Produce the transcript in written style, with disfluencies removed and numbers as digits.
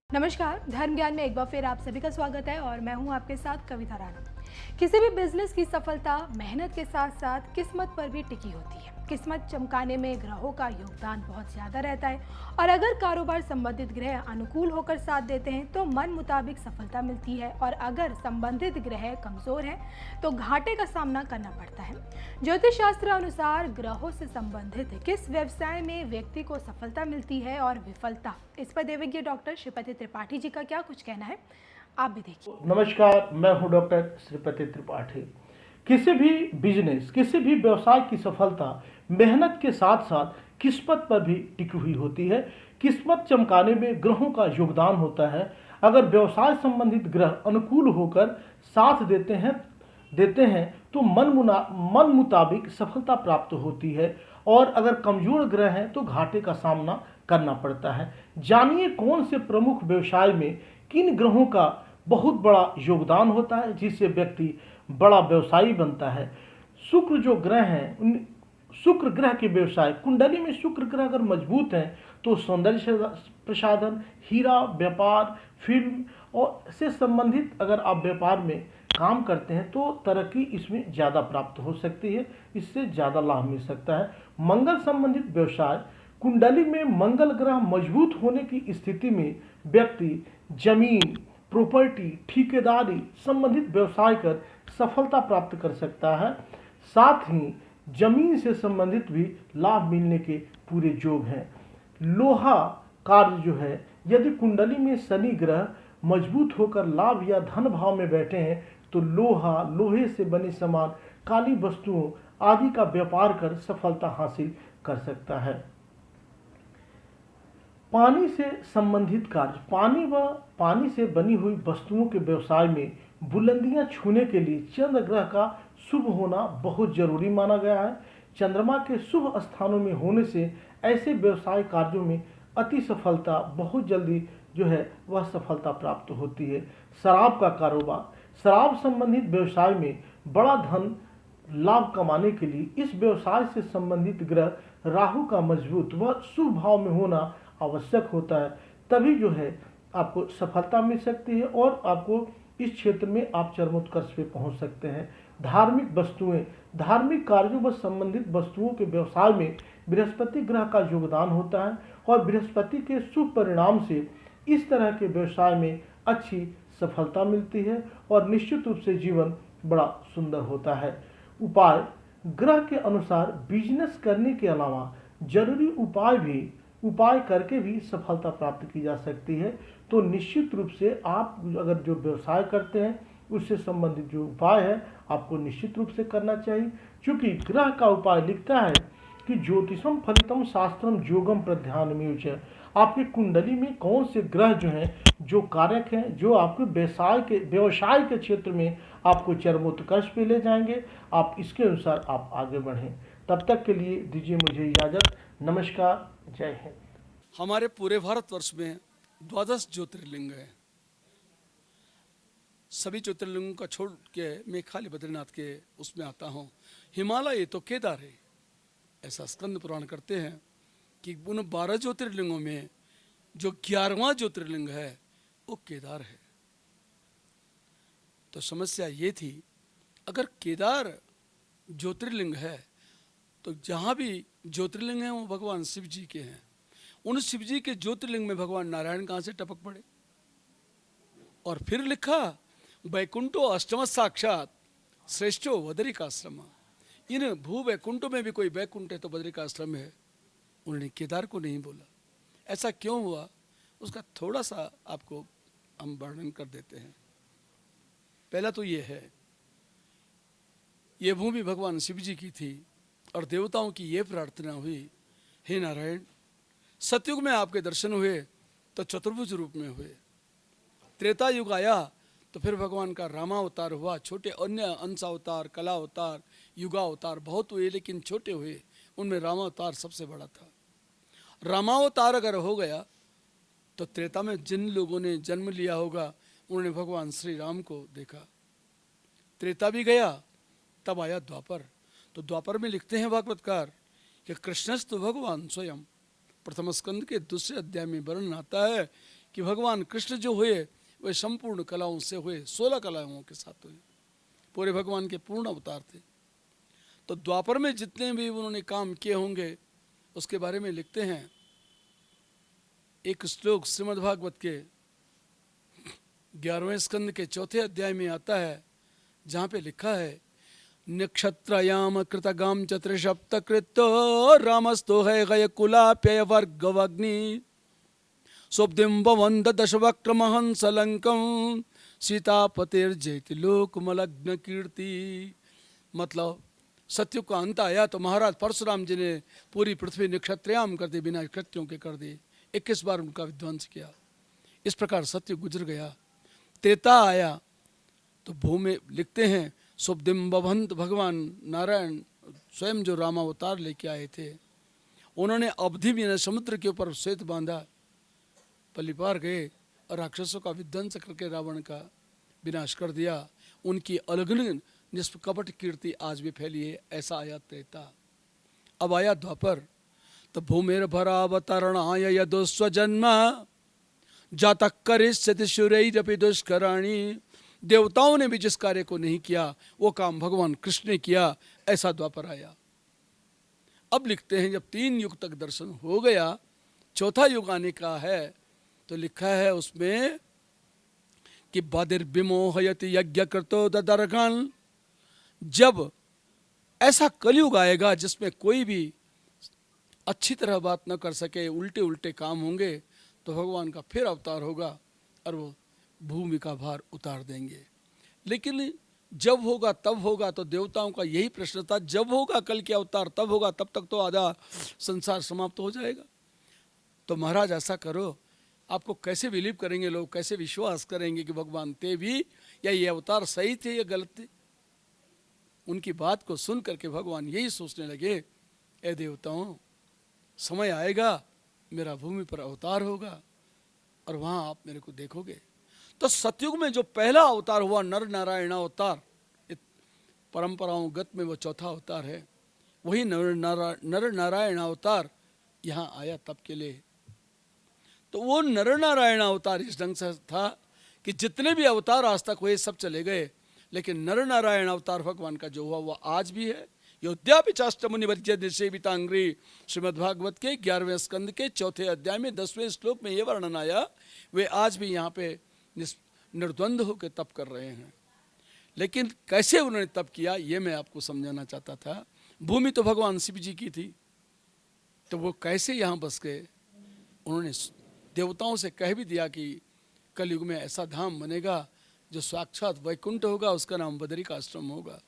नमस्कार, धर्म ज्ञान में एक बार फिर आप सभी का स्वागत है और मैं हूं आपके साथ कविता राणा। किसी भी बिजनेस की सफलता मेहनत के साथ साथ किस्मत पर भी टिकी होती है। किस्मत चमकाने में ग्रहों का योगदान बहुत ज्यादा रहता है और अगर कारोबार संबंधित ग्रह अनुकूल होकर साथ देते हैं तो मन मुताबिक सफलता मिलती है और अगर संबंधित ग्रह कमजोर हैं तो घाटे का सामना करना पड़ता है। ज्योतिष शास्त्र अनुसार ग्रहों से संबंधित किस व्यवसाय में व्यक्ति को सफलता मिलती है और विफलता, इस पर देवज्ञ डॉक्टर श्रीपति त्रिपाठी जी का क्या कुछ कहना है, आप भी देखिए। नमस्कार, मैं हूं डॉक्टर श्रीपति त्रिपाठी। किसी भी बिजनेस, किसी भी व्यवसाय की सफलता मेहनत के साथ साथ किस्मत पर भी टिकी हुई होती है। किस्मत चमकाने में ग्रहों का योगदान होता है। अगर व्यवसाय संबंधित ग्रह अनुकूल होकर साथ देते हैं तो मन मुताबिक सफलता प्राप्त होती है और अगर कमजोर ग्रह हैं तो घाटे का सामना करना पड़ता है। जानिए कौन से प्रमुख व्यवसाय में किन ग्रहों का बहुत बड़ा योगदान होता है जिससे व्यक्ति बड़ा व्यवसायी बनता है। शुक्र जो ग्रह हैं, शुक्र ग्रह के व्यवसाय, कुंडली में शुक्र ग्रह अगर मजबूत हैं तो सौंदर्य प्रसाधन, हीरा व्यापार, फिल्म और से संबंधित अगर आप व्यापार में काम करते हैं तो तरक्की इसमें ज़्यादा प्राप्त हो सकती है, इससे ज़्यादा लाभ मिल सकता है। मंगल संबंधित व्यवसाय, कुंडली में मंगल ग्रह मजबूत होने की स्थिति में व्यक्ति जमीन, प्रॉपर्टी, ठेकेदारी संबंधित व्यवसाय कर सफलता प्राप्त कर सकता है। साथ ही जमीन से संबंधित भी लाभ मिलने के पूरे योग हैं। लोहा कार्य जो है, यदि कुंडली में शनि ग्रह मजबूत होकर लाभ या धन भाव में बैठे हैं तो लोहा, लोहे से बने सामान, काली वस्तुओं आदि का व्यापार कर सफलता हासिल कर सकता है। पानी से संबंधित कार्य, पानी व पानी से बनी हुई वस्तुओं के व्यवसाय में बुलंदियां छूने के लिए चंद्र ग्रह का शुभ होना बहुत जरूरी माना गया है। चंद्रमा के शुभ स्थानों में होने से ऐसे व्यवसाय कार्यों में अति सफलता बहुत जल्दी जो है वह सफलता प्राप्त होती है। शराब का कारोबार, शराब संबंधित व्यवसाय में बड़ा धन लाभ कमाने के लिए इस व्यवसाय से संबंधित ग्रह राहु का मजबूत व शुभ भाव में होना आवश्यक होता है, तभी जो है आपको सफलता मिल सकती है और आपको इस क्षेत्र में आप चरमोत्कर्ष पे पहुंच सकते हैं। धार्मिक वस्तुएं, धार्मिक कार्यों व संबंधित वस्तुओं के व्यवसाय में बृहस्पति ग्रह का योगदान होता है और बृहस्पति के शुभ परिणाम से इस तरह के व्यवसाय में अच्छी सफलता मिलती है और निश्चित रूप से जीवन बड़ा सुंदर होता है। उपाय, ग्रह के अनुसार बिजनेस करने के अलावा जरूरी उपाय करके भी सफलता प्राप्त की जा सकती है। तो निश्चित रूप से आप अगर जो व्यवसाय करते हैं उससे संबंधित जो उपाय है आपको निश्चित रूप से करना चाहिए, क्योंकि ग्रह का उपाय लिखता है कि ज्योतिषम फलितम शास्त्रम योगम प्रध्यानमेव। आपकी कुंडली में कौन से ग्रह जो हैं, जो कारक हैं, जो आपके व्यवसाय के क्षेत्र में आपको चरमोत्कर्ष पे ले जाएंगे, आप इसके अनुसार आप आगे बढ़ें। तब तक के लिए दीजिए मुझे इजाज़त। नमस्कार, जय हिंद। हमारे पूरे भारतवर्ष में 12 ज्योतिर्लिंग है। सभी ज्योतिर्लिंगों का छोड़ के मैं खाली बद्रीनाथ के उसमें आता हूँ। हिमालय तो केदार है, ऐसा स्कंद पुराण करते हैं कि उन 12 ज्योतिर्लिंगों में जो 11वां ज्योतिर्लिंग है वो केदार है। तो समस्या ये थी, अगर केदार ज्योतिर्लिंग है तो जहाँ भी ज्योतिर्लिंग हैं वो भगवान शिव जी के हैं। उन शिव जी के ज्योतिर्लिंग में भगवान नारायण कहाँ से टपक पड़े? और फिर लिखा वैकुंठो अष्टम साक्षात श्रेष्ठो बदरिकाश्रम। इन भू वैकुंठों में भी कोई वैकुंठ है तो बदरिकाश्रम है। उन्होंने केदार को नहीं बोला। ऐसा क्यों हुआ, उसका थोड़ा सा आपको हम वर्णन कर देते हैं। पहला तो ये है, ये भूमि भगवान शिव जी की थी और देवताओं की ये प्रार्थना हुई, हे नारायण, सतयुग में आपके दर्शन हुए तो चतुर्भुज रूप में हुए। त्रेता युग आया तो फिर भगवान का रामावतार हुआ। छोटे अन्य अंश अवतार, कला अवतार, युगा अवतार बहुत हुए, लेकिन छोटे हुए, उनमें रामावतार सबसे बड़ा था। रामावतार अगर हो गया तो त्रेता में जिन लोगों ने जन्म लिया होगा उन्होंने भगवान श्री राम को देखा। त्रेता भी गया, तब आया द्वापर। तो द्वापर में लिखते हैं भागवतकार कि कृष्णस्तु भगवान स्वयं। प्रथम स्कंद के दूसरे अध्याय में वर्णन आता है कि भगवान कृष्ण जो हुए वे संपूर्ण कलाओं से हुए, 16 कलाओं के साथ हुए, पूरे भगवान के पूर्ण अवतार थे। तो द्वापर में जितने भी उन्होंने काम किए होंगे उसके बारे में लिखते हैं। एक श्लोक श्रीमद् भागवत के 11वें स्कंद के 4थे अध्याय में आता है, जहाँ पे लिखा है नक्षत्रयाम कृतगाम चतुर्सप्त कृतो रामस्तो है गय कुलाप्यय वर्गवग्नि सोब्दिम भवंत दशवक्रमहंस लंकम सीतापतिर्जयति लोकमलग्न कीर्ति। मतलब सत्युग का अंत आया तो महाराज परशुराम जी ने पूरी पृथ्वी नक्षत्रयाम कर दी, बिना नक्षत्रों के कर दी, 21 बार उनका विध्वंस किया। इस प्रकार सत्युग गुजर गया। त्रेता आया तो भूमि लिखते हैं सुब्दिम बभंत, भगवान नारायण स्वयं जो रामावतार लेके आए थे, उन्होंने अवधि में समुद्र के ऊपर श्वेत बांधा, पल्ली पार गए और राक्षसों का विध्वंस करके रावण का विनाश कर दिया। उनकी अलगन निष्कपट कीर्ति आज भी फैली है। ऐसा आया त्रेता। अब आया द्वापर, तो भूमिर भरावतरणाय यदुस्वजन्म जातक करिष्यति शूरैरपि दुष्कराणि। देवताओं ने भी जिस कार्य को नहीं किया वो काम भगवान कृष्ण ने किया। ऐसा द्वापर आया। अब लिखते हैं जब 3 युग तक दर्शन हो गया, चौथा युग आने का है, तो लिखा है उसमें कि बदिर्विमोहयति यज्ञ कृतो ददर्घन। जब ऐसा कलयुग आएगा जिसमें कोई भी अच्छी तरह बात न कर सके, उल्टे उल्टे काम होंगे, तो भगवान का फिर अवतार होगा और वो भूमि का भार उतार देंगे। लेकिन जब होगा तब होगा, तो देवताओं का यही प्रश्न था, जब होगा कल के अवतार तब होगा, तब तक तो आधा संसार समाप्त हो जाएगा। तो महाराज ऐसा करो, आपको कैसे बिलीव करेंगे लोग, कैसे विश्वास करेंगे कि भगवान थे भी या ये अवतार सही थे या गलत थे। उनकी बात को सुन करके भगवान यही सोचने लगे, ए देवताओं, समय आएगा मेरा भूमि पर अवतार होगा और वहां आप मेरे को देखोगे। तो सतयुग में जो पहला अवतार हुआ नर नारायण अवतार, परंपराओं गत में वो चौथा अवतार है, वही नर नारायण अवतार यहाँ आया तब के लिए। तो वो नर नारायण अवतार इस ढंग से था कि जितने भी अवतार आज तक हुए सब चले गए, लेकिन नर नारायण अवतार भगवान का जो हुआ वह आज भी है। योद्यापि चाष्टमुनि वर्ज्य सेवितांग्री, श्रीमद्भागवत के 11वें स्कंद के 4थे अध्याय में 10वें श्लोक में यह वर्णन आया, वे आज भी यहाँ पे निर्द्वंद होकर तप कर रहे हैं। लेकिन कैसे उन्होंने तप किया ये मैं आपको समझाना चाहता था। भूमि तो भगवान शिव जी की थी, तो वो कैसे यहाँ बस गए। उन्होंने देवताओं से कह भी दिया कि कलयुग में ऐसा धाम बनेगा जो साक्षात वैकुंठ होगा, उसका नाम बदरिकाश्रम होगा।